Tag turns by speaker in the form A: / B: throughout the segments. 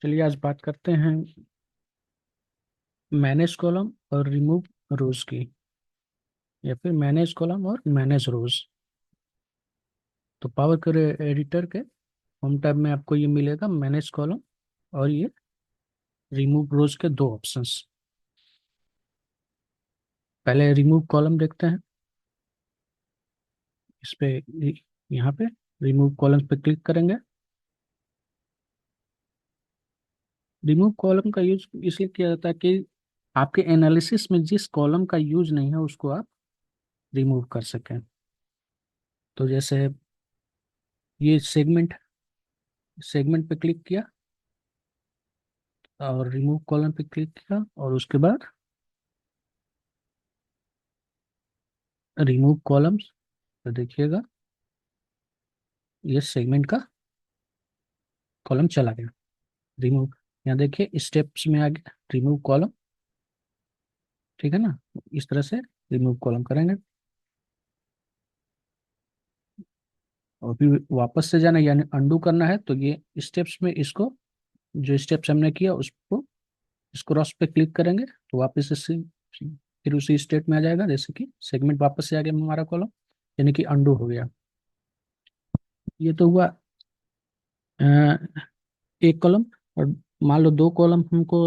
A: चलिए आज बात करते हैं मैनेज कॉलम और रिमूव रोज की, या फिर मैनेज कॉलम और मैनेज रोज। तो पावर क्वेरी एडिटर के होम टैब में आपको ये मिलेगा मैनेज कॉलम और ये रिमूव रोज के दो ऑप्शंस। पहले रिमूव कॉलम देखते हैं। इस पे यहाँ पे रिमूव कॉलम पे क्लिक करेंगे। रिमूव कॉलम का यूज इसलिए किया जाता है कि आपके एनालिसिस में जिस कॉलम का यूज नहीं है उसको आप रिमूव कर सकें। तो जैसे ये सेगमेंट सेगमेंट पे क्लिक किया और रिमूव कॉलम पे क्लिक किया और उसके बाद रिमूव कॉलम्स। तो देखिएगा ये सेगमेंट का कॉलम चला गया। रिमूव, यहाँ देखिए स्टेप्स में आ गया रिमूव कॉलम। ठीक है ना। इस तरह से रिमूव कॉलम करेंगे और फिर वापस से जाना यानी अंडू करना है तो ये स्टेप्स में इसको जो स्टेप्स हमने किया उसको इस क्रॉस पे क्लिक करेंगे तो वापस से फिर उसी स्टेट में आ जाएगा। जैसे कि सेगमेंट वापस से आ गया हमारा कॉलम, यानी कि अंडू हो गया। ये तो हुआ एक कॉलम। और मान लो दो कॉलम हमको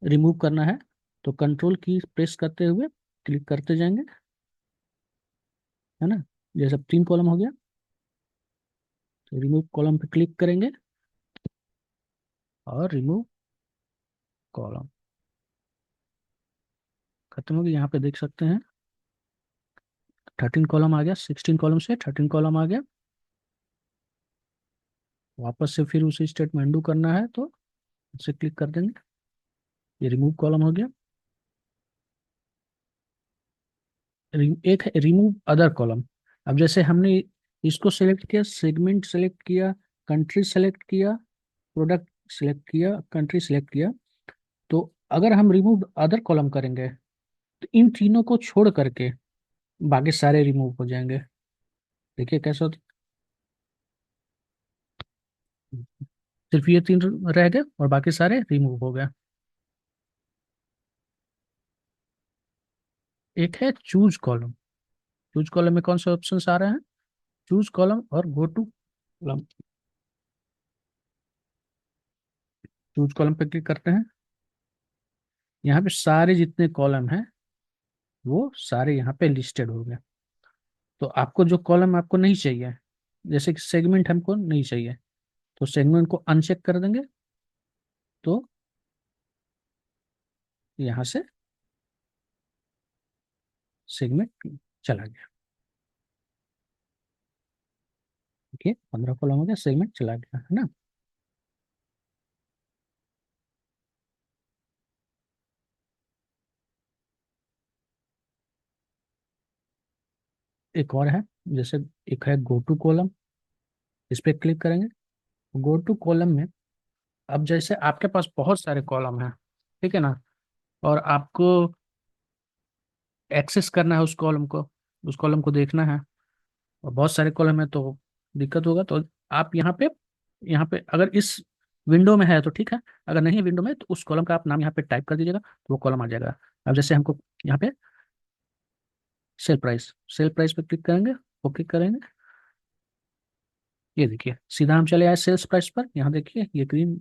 A: रिमूव करना है तो कंट्रोल की प्रेस करते हुए क्लिक करते जाएंगे, है ना। जैसे अब तीन कॉलम हो गया तो रिमूव कॉलम पे क्लिक करेंगे और रिमूव कॉलम खत्म हो गया। यहाँ पे देख सकते हैं 13 कॉलम आ गया, 16 कॉलम से 13 कॉलम आ गया। वापस से फिर उसी स्टेट में अंडू करना है तो इसे क्लिक कर देंगे, ये रिमूव कॉलम हो गया। एक है रिमूव अदर कॉलम। अब जैसे हमने इसको सेलेक्ट किया, सेगमेंट सेलेक्ट किया, कंट्री सेलेक्ट किया, प्रोडक्ट सेलेक्ट किया, कंट्री सेलेक्ट किया, तो अगर हम रिमूव अदर कॉलम करेंगे तो इन तीनों को छोड़ करके बाकी सारे रिमूव हो जाएंगे। देखिए कैसा होता है? सिर्फ ये तीन रह गए और बाकी सारे रिमूव हो गए। एक है चूज कॉलम। चूज कॉलम में कौन से ऑप्शन आ रहे हैं? चूज कॉलम और go to column. Choose column पे क्लिक करते हैं। यहाँ पे सारे जितने कॉलम हैं वो सारे यहाँ पे लिस्टेड हो गए। तो आपको जो कॉलम आपको नहीं चाहिए, जैसे कि सेगमेंट हमको नहीं चाहिए, तो सेगमेंट को अनचेक कर देंगे तो यहाँ से सेगमेंट चला गया। देखिए 15 कॉलम हो गया, सेगमेंट चला गया, है ना। एक और है, जैसे एक है गो टू कॉलम। इस पे क्लिक करेंगे। गो टू कॉलम में अब जैसे आपके पास बहुत सारे कॉलम हैं, ठीक है ना, और आपको एक्सेस करना है उस कॉलम को देखना है, और बहुत सारे कॉलम है तो दिक्कत होगा। तो आप यहाँ पे अगर इस विंडो में है तो ठीक है, अगर नहीं है विंडो में तो उस कॉलम का आप नाम यहाँ पे टाइप कर दीजिएगा तो वो कॉलम आ जाएगा। अब जैसे हमको यहाँ पे सेल प्राइस पे क्लिक करेंगे, ओके करेंगे। ये देखिए सीधा हम चले आए सेल्स प्राइस पर। यहाँ देखिए ये ग्रीन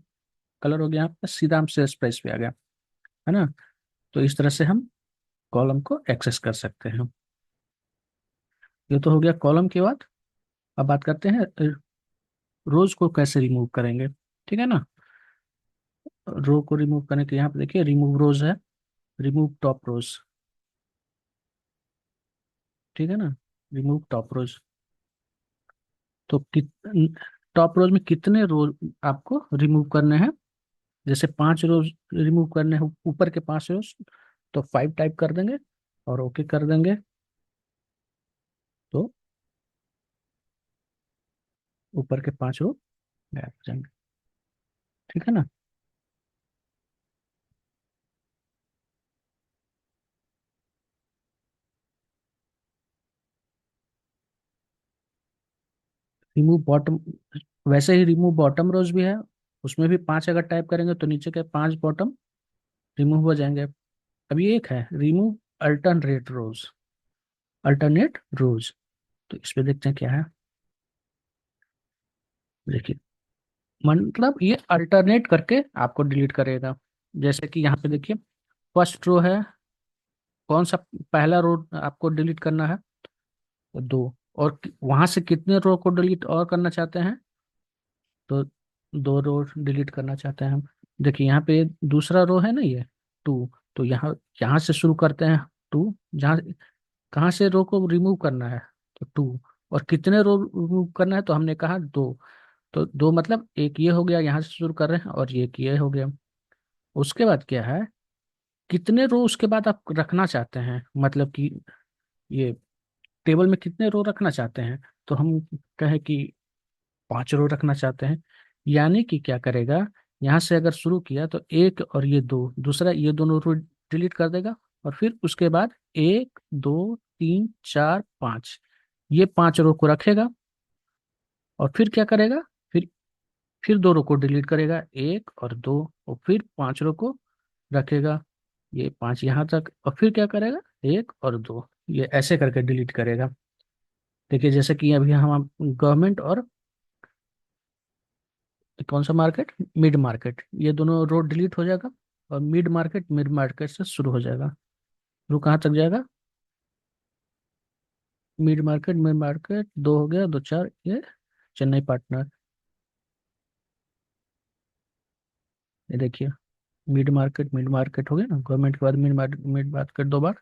A: कलर हो गया, यहाँ पे सीधा हम सेल्स प्राइस पे आ गया, है ना। तो इस तरह से हम कॉलम को एक्सेस कर सकते हैं। ये तो हो गया कॉलम के बाद। अब बात करते हैं रोज को कैसे रिमूव करेंगे। ठीक है ना। रो को रिमूव करने के यहाँ पे देखिए रिमूव रोज है, रिमूव टॉप रोज। ठीक है ना। रिमूव टॉप रोज। तो टॉप रोज में कितने रोज आपको रिमूव करने हैं? जैसे 5 रोज रिमूव करने हैं, ऊपर के 5 रोज, तो 5 टाइप कर देंगे और ओके कर देंगे तो ऊपर के 5 रो गायब हो जाएंगे। ठीक है ना। रिमूव बॉटम, वैसे ही रिमूव बॉटम रोज भी है उसमें भी 5 अगर टाइप करेंगे तो नीचे के 5 बॉटम रिमूव हो जाएंगे। अभी एक है रिमूव अल्टरनेट रोज। तो इस पे देखते हैं क्या है। देखिए, मतलब ये अल्टरनेट करके आपको डिलीट करेगा। जैसे कि यहाँ पे देखिए, फर्स्ट रो है, कौन सा पहला रो आपको डिलीट करना है? तो दो। और वहां से कितने रो को डिलीट और करना चाहते हैं? तो 2 रो डिलीट करना चाहते हैं हम। देखिए यहाँ पे दूसरा रो है ना, ये 2। तो यहाँ यहाँ से शुरू करते हैं 2, जहाँ कहाँ से रो को रिमूव करना है? तो 2। और कितने रो रिमूव करना है? तो हमने कहा 2। तो 2 मतलब एक ये हो गया, यहाँ से शुरू कर रहे हैं, और एक ये हो गया। उसके बाद क्या है, कितने रो उसके बाद आप रखना चाहते हैं, मतलब कि ये टेबल में कितने रो रखना चाहते हैं? तो हम कहें कि 5 रो रखना चाहते हैं। यानी कि क्या करेगा, यहाँ से अगर शुरू किया तो एक और ये दो, दूसरा ये दोनों रो डिलीट कर देगा। और फिर उसके बाद 1 2 3 4 5, ये 5 रो को रखेगा। और फिर क्या करेगा, फिर 2 रो को डिलीट करेगा, 1 और 2। और फिर 5 रो को रखेगा, ये 5 यहाँ तक। और फिर क्या करेगा, 1 और 2, ये ऐसे करके डिलीट करेगा। देखिए जैसे कि अभी हम गवर्नमेंट और कौन सा मार्केट, मिड मार्केट, ये दोनों रोड डिलीट हो जाएगा। और मिड मार्केट से शुरू हो जाएगा। रू कहाँ तक जाएगा? मिड मार्केट 2 हो गया, 2 4, ये चेन्नई पार्टनर। ये देखिए, मिड मार्केट हो गया ना, गवर्नमेंट के बाद मिड मार्केट 2 बार।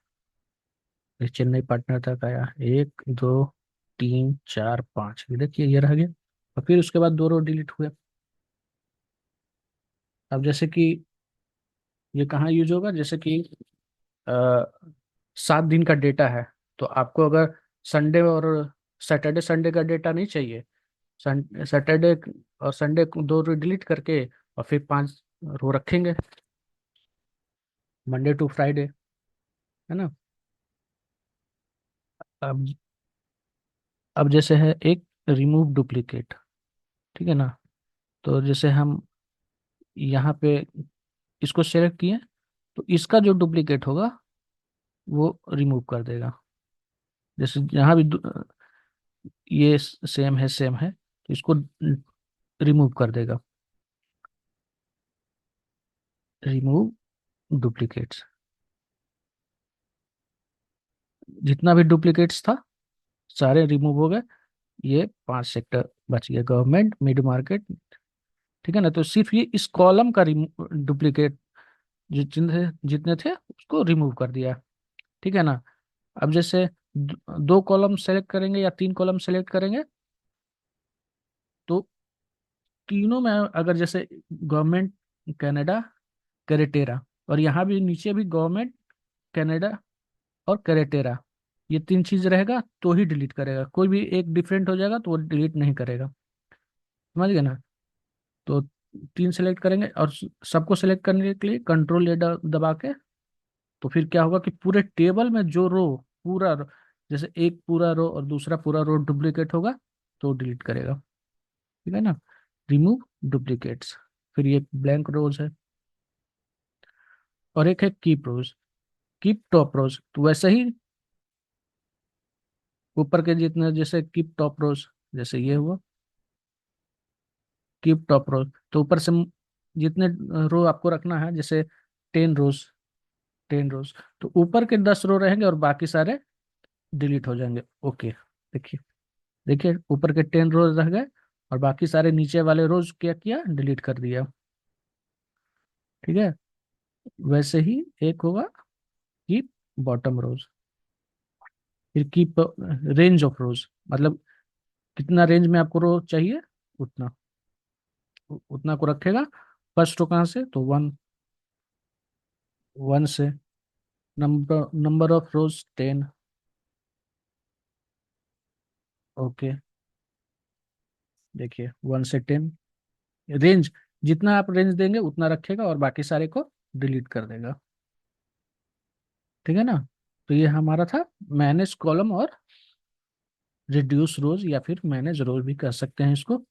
A: ये चेन्नई पार्टनर तक आया, 1 2 3 4 5, ये देखिए ये रह गया। और फिर उसके बाद 2 रोड डिलीट हुए। अब जैसे कि ये कहाँ यूज होगा, जैसे कि 7 दिन का डेटा है, तो आपको अगर संडे और सैटरडे संडे का डेटा नहीं चाहिए, सैटरडे और संडे को 2 रो डिलीट करके और फिर 5 रो रखेंगे, मंडे टू फ्राइडे, है ना। अब अब जैसे है एक रिमूव डुप्लीकेट, ठीक है ना। तो जैसे हम यहाँ पे इसको सेलेक्ट किए, तो इसका जो डुप्लीकेट होगा वो रिमूव कर देगा। जैसे यहाँ भी ये सेम है तो इसको रिमूव कर देगा। रिमूव डुप्लीकेट्स, जितना भी डुप्लीकेट्स था सारे रिमूव हो गए। ये 5 सेक्टर बच गए, गवर्नमेंट, मिड मार्केट, ठीक है ना। तो सिर्फ ये इस कॉलम का डुप्लीकेट जितने जितने थे उसको रिमूव कर दिया, ठीक है ना। अब जैसे 2 कॉलम सेलेक्ट करेंगे या 3 कॉलम सेलेक्ट करेंगे, तो तीनों में अगर जैसे गवर्नमेंट, कनाडा, कैरेटेरा, और यहाँ भी नीचे भी गवर्नमेंट, कनाडा और कैरेटेरा, ये 3 चीज रहेगा तो ही डिलीट करेगा। कोई भी एक डिफरेंट हो जाएगा तो वो डिलीट नहीं करेगा, समझ गए ना। तो 3 सेलेक्ट करेंगे, और सबको सेलेक्ट करने के लिए कंट्रोल ए दबा के, तो फिर क्या होगा कि पूरे टेबल में जो रो, पूरा जैसे एक पूरा रो और दूसरा पूरा रो डुप्लीकेट होगा तो डिलीट करेगा, ठीक है ना। Remove duplicates. फिर ये ब्लैंक रोज है, और एक है कीप रोज, कीप टॉप रोज। तो वैसे ही ऊपर के जितने, जैसे कीप टॉप रोज, जैसे ये हुआ कीप टॉप रोज, तो ऊपर से जितने रो आपको रखना है, जैसे 10 रोज, 10 रोज, तो ऊपर के 10 रो रहेंगे और बाकी सारे डिलीट हो जाएंगे। ओके, देखिए, देखिए ऊपर के 10 रोज रह गए, और बाकी सारे नीचे वाले रोज क्या किया, डिलीट कर दिया, ठीक है। वैसे ही एक होगा कीप बॉटम रोज। फिर कीप रेंज ऑफ रोज, मतलब कितना रेंज में आपको रो चाहिए, उतना उतना को रखेगा। फर्स्ट रो कहाँ से, तो 1, 1 से। Number of rose 10। ओके, देखिए 1 से 10, रेंज जितना आप रेंज देंगे उतना रखेगा, और बाकी सारे को डिलीट कर देगा, ठीक है ना। तो ये हमारा था मैनेज कॉलम और रिड्यूस रोज, या फिर मैनेज रोज भी कह सकते हैं इसको।